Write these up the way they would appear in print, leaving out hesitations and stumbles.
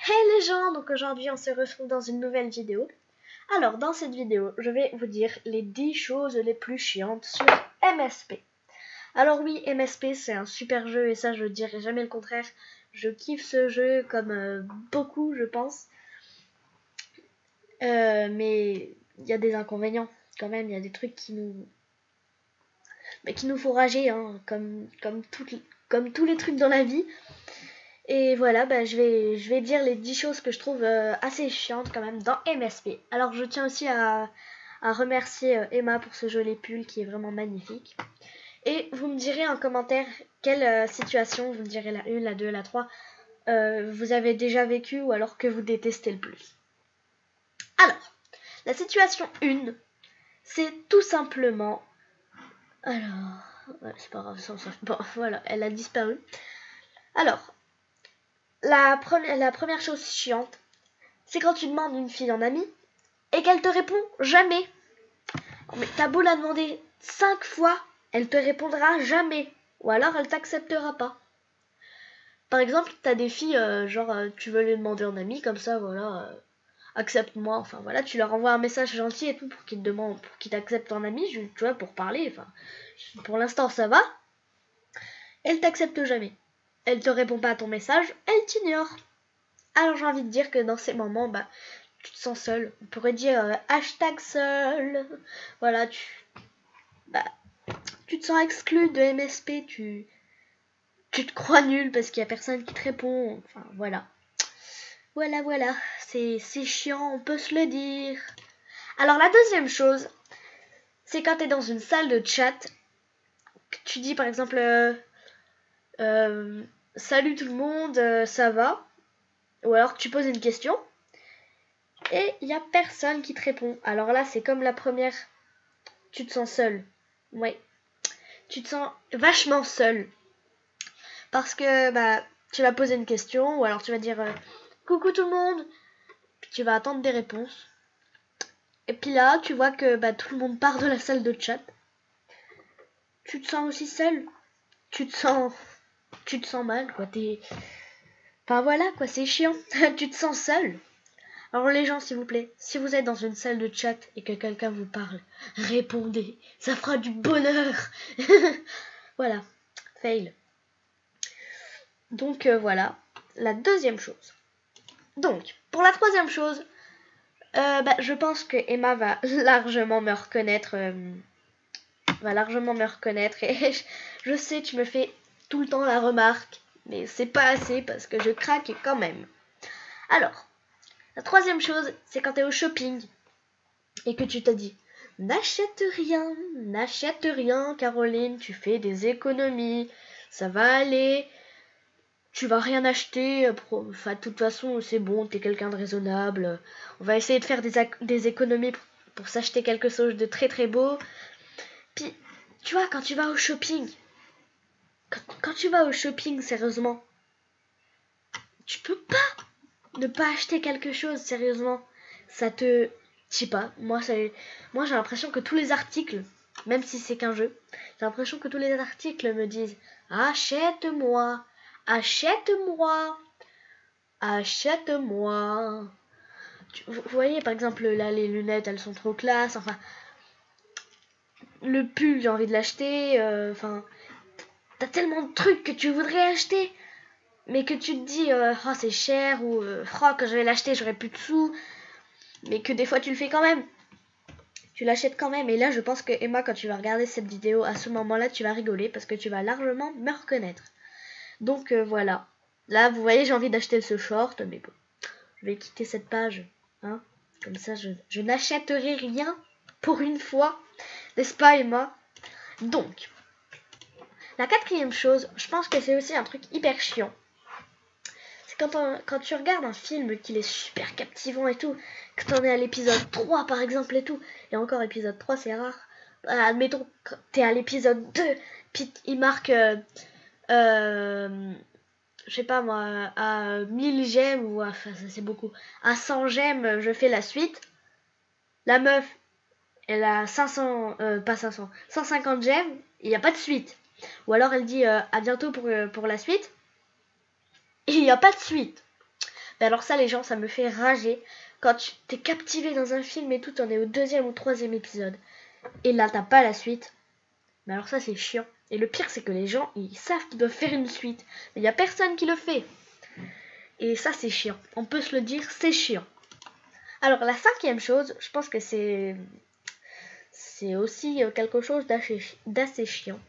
Hey les gens, donc aujourd'hui on se retrouve dans une nouvelle vidéo. Alors dans cette vidéo, je vais vous dire les 10 choses les plus chiantes sur MSP. Alors oui, MSP c'est un super jeu et ça je dirai jamais le contraire. Je kiffe ce jeu comme beaucoup je pense. Mais il y a des inconvénients quand même, il y a des trucs qui nous font rager, hein, comme tous les trucs dans la vie. Et voilà, je vais dire les 10 choses que je trouve assez chiantes quand même dans MSP. Alors je tiens aussi à remercier Emma pour ce joli pull qui est vraiment magnifique. Et vous me direz en commentaire quelle situation, vous me direz la 1, la 2, la 3, vous avez déjà vécu ou alors que vous détestez le plus. Alors, la situation 1, c'est tout simplement... Alors, ouais, c'est pas grave, bon, voilà, elle a disparu. Alors, la première chose chiante, c'est quand tu demandes une fille en ami et qu'elle te répond jamais. Mais t'as beau la demander 5 fois, elle te répondra jamais. Ou alors elle t'acceptera pas. Par exemple, t'as des filles, tu veux les demander en ami, comme ça, voilà, accepte-moi. Enfin voilà, tu leur envoies un message gentil et tout pour qu'ils te demandent, pour qu'ils t'acceptent en ami, tu vois, pour parler. Enfin, pour l'instant ça va. Elle t'accepte jamais. Elle te répond pas à ton message, elle t'ignore. Alors j'ai envie de dire que dans ces moments, tu te sens seul. On pourrait dire hashtag seul. Voilà, tu te sens exclu de MSP, tu te crois nul parce qu'il y a personne qui te répond. Enfin voilà. Voilà, c'est chiant, on peut se le dire. Alors la deuxième chose, c'est quand t'es dans une salle de chat, que tu dis par exemple salut tout le monde, ça va? Ou alors que tu poses une question et il n'y a personne qui te répond. Alors là, c'est comme la première, tu te sens seul. Ouais, tu te sens vachement seul. Parce que tu vas poser une question ou alors tu vas dire coucou tout le monde. Puis tu vas attendre des réponses. Et puis là, tu vois que tout le monde part de la salle de chat. Tu te sens aussi seul. Tu te sens mal, quoi. Enfin voilà, quoi, c'est chiant. Tu te sens seul. Alors les gens, s'il vous plaît, si vous êtes dans une salle de chat et que quelqu'un vous parle, répondez. Ça fera du bonheur. Voilà, fail. Donc voilà, la deuxième chose. Donc, pour la troisième chose, je pense que Emma va largement me reconnaître. Et je sais, tu me fais tout le temps la remarque, mais c'est pas assez parce que je craque quand même. Alors, la troisième chose, c'est quand t'es au shopping et que tu te dis n'achète rien, Caroline, tu fais des économies, ça va aller. Tu vas rien acheter, enfin de toute façon c'est bon, t'es quelqu'un de raisonnable, on va essayer de faire des économies pour s'acheter quelque chose de très très beau. Puis tu vois, quand tu vas au shopping, sérieusement, tu peux pas ne pas acheter quelque chose sérieusement. Ça te... Je sais pas, moi j'ai l'impression que tous les articles, même si c'est qu'un jeu, j'ai l'impression que tous les articles me disent achète-moi, achète-moi, achète-moi. Vous voyez par exemple là les lunettes elles sont trop classe, enfin le pull j'ai envie de l'acheter, enfin t'as tellement de trucs que tu voudrais acheter mais que tu te dis oh c'est cher ou oh quand je vais l'acheter j'aurai plus de sous, mais que des fois tu le fais quand même. Tu l'achètes quand même. Et là, je pense que Emma, quand tu vas regarder cette vidéo, à ce moment-là, tu vas rigoler parce que tu vas largement me reconnaître. Donc voilà. Là, vous voyez, j'ai envie d'acheter ce short, mais bon, je vais quitter cette page. Hein. Comme ça, je n'achèterai rien pour une fois. N'est-ce pas, Emma? Donc, la quatrième chose, je pense que c'est aussi un truc hyper chiant. Quand tu regardes un film qu'il est super captivant et tout, que t'en es à l'épisode 3 par exemple et tout, et encore épisode 3 c'est rare, admettons que t'es à l'épisode 2, puis il marque, je sais pas moi, à 1000 gemmes, ou enfin ça c'est beaucoup, à 100 gemmes je fais la suite, la meuf elle a 500, pas 500, 150 gemmes, il n'y a pas de suite. Ou alors elle dit à bientôt pour la suite, et il n'y a pas de suite. Ben alors ça les gens, ça me fait rager. Quand tu t'es captivé dans un film et tout, t'en es au 2e ou 3e épisode. Et là t'as pas la suite. Mais alors ça c'est chiant. Et le pire c'est que les gens, ils savent qu'ils doivent faire une suite. Mais il y a personne qui le fait. Et ça c'est chiant. On peut se le dire, c'est chiant. Alors la 5e chose, je pense que c'est aussi quelque chose d'assez chiant.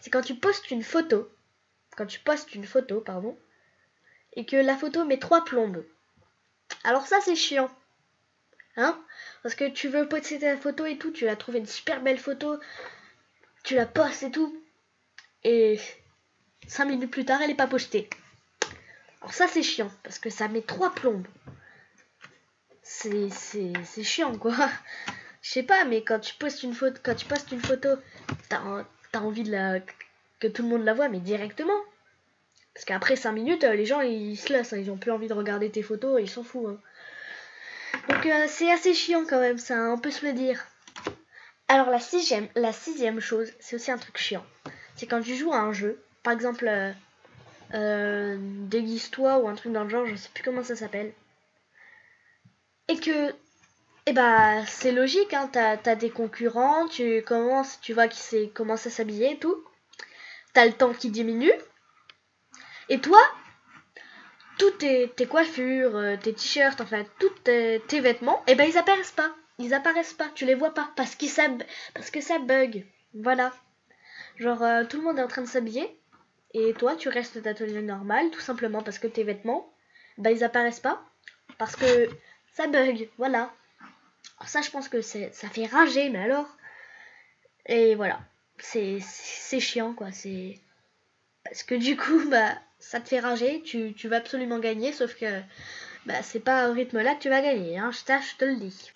C'est quand tu postes une photo, pardon, et que la photo met 3 plombes. Alors ça c'est chiant. Hein? Parce que tu veux poster ta photo et tout, tu as trouvé une super belle photo, tu la postes et tout, et 5 minutes plus tard elle est pas postée. Alors ça c'est chiant, parce que ça met 3 plombes. C'est chiant quoi. Je sais pas, mais quand tu postes une photo, t'as envie que tout le monde la voit, mais directement. Parce qu'après 5 minutes, les gens ils se lassent, hein, ils ont plus envie de regarder tes photos, ils s'en foutent. Hein. Donc c'est assez chiant quand même, ça, on peut se le dire. Alors la 6e chose, c'est aussi un truc chiant. C'est quand tu joues à un jeu, par exemple Déguise-toi ou un truc dans le genre, je sais plus comment ça s'appelle. Et que, c'est logique, hein, t'as des concurrents, tu vois qui commence à s'habiller et tout. T'as le temps qui diminue. Et toi, toutes tes coiffures, tes t-shirts, enfin, tous tes vêtements, ils apparaissent pas. Ils apparaissent pas, tu les vois pas, parce que ça bug. Voilà. Genre, tout le monde est en train de s'habiller, et toi, tu restes ta tenue normale, tout simplement parce que tes vêtements, ils apparaissent pas, parce que ça bug, voilà. Alors ça, je pense que ça fait rager, mais alors... Et voilà. C'est chiant, quoi, c'est... Parce que du coup, ça te fait rager, tu vas absolument gagner, sauf que c'est pas au rythme là que tu vas gagner, hein, ça je te le dis.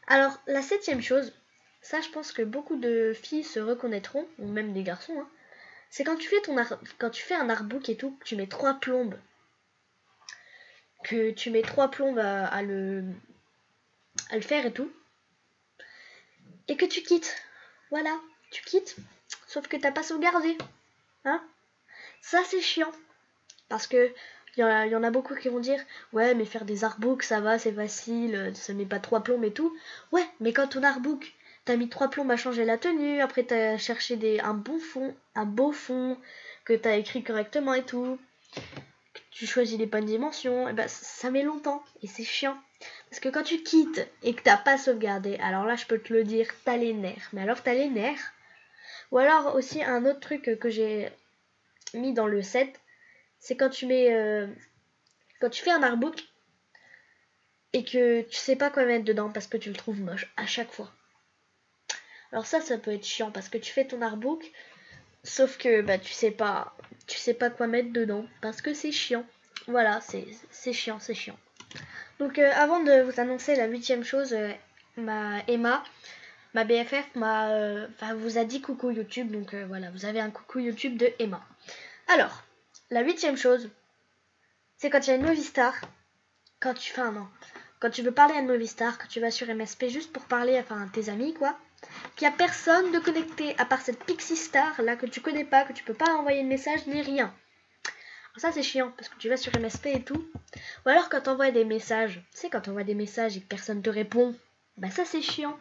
Alors, la 7e chose, ça je pense que beaucoup de filles se reconnaîtront, ou même des garçons, hein, c'est quand tu fais un artbook et tout, que tu mets 3 plombes. Que tu mets 3 plombes à le faire et tout. Et que tu quittes. Voilà, tu quittes, sauf que t'as pas sauvegardé. Hein? Ça c'est chiant. Parce que y en a beaucoup qui vont dire ouais mais faire des artbooks ça va, c'est facile, ça met pas 3 plombes et tout. Ouais, mais quand ton artbook t'as mis 3 plombes à changer la tenue, après t'as cherché un beau fond, que t'as écrit correctement et tout, que tu choisis les bonnes dimensions, ça met longtemps et c'est chiant. Parce que quand tu quittes et que t'as pas sauvegardé, alors là je peux te le dire, t'as les nerfs. Mais alors t'as les nerfs. Ou alors aussi un autre truc que j'ai mis dans le set, c'est quand tu fais un artbook et que tu sais pas quoi mettre dedans parce que tu le trouves moche à chaque fois. Alors ça peut être chiant parce que tu fais ton artbook, sauf que tu sais pas quoi mettre dedans parce que c'est chiant. Voilà, c'est chiant. Donc avant de vous annoncer la 8e chose, Emma, ma BFF, vous a dit coucou YouTube, donc voilà, vous avez un coucou YouTube de Emma. Alors, la 8e chose, c'est quand il y a une Movistar, quand tu veux parler à une Movistar, quand tu vas sur MSP juste pour parler à tes amis, quoi, qu'il n'y a personne de connecté à part cette Pixie Star là que tu connais pas, que tu peux pas envoyer de message ni rien. Alors ça c'est chiant parce que tu vas sur MSP et tout. Ou alors quand t'envoies des messages, tu sais quand t'envoies des messages et que personne te répond, ça c'est chiant.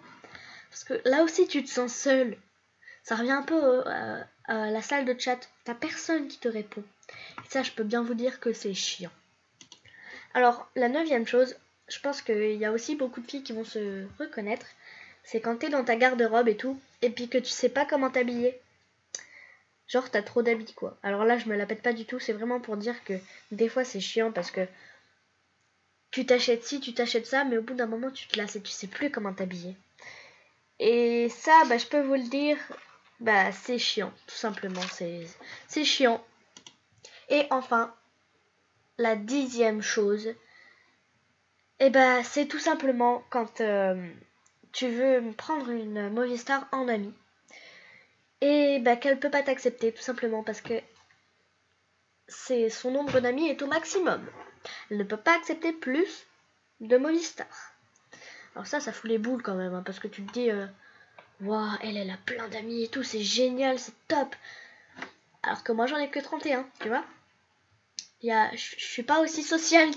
Parce que là aussi tu te sens seul. Ça revient un peu à la salle de chat, t'as personne qui te répond. Et ça je peux bien vous dire que c'est chiant. Alors la 9e chose, je pense qu'il y a aussi beaucoup de filles qui vont se reconnaître, c'est quand t'es dans ta garde-robe et tout, et puis que tu sais pas comment t'habiller. Genre t'as trop d'habits quoi. Alors là je me la pète pas du tout, c'est vraiment pour dire que des fois c'est chiant parce que tu t'achètes ci, tu t'achètes ça, mais au bout d'un moment tu te lasses et tu sais plus comment t'habiller. Et ça, je peux vous le dire, c'est chiant, tout simplement, c'est chiant. Et enfin, la 10e chose, c'est tout simplement quand tu veux prendre une Movistar en ami et qu'elle peut pas t'accepter tout simplement parce que son nombre d'amis est au maximum. Elle ne peut pas accepter plus de Movistar. Alors ça fout les boules quand même, hein, parce que tu te dis waouh, elle a plein d'amis et tout, c'est génial, c'est top. Alors que moi j'en ai que 31, tu vois. Je suis pas aussi sociale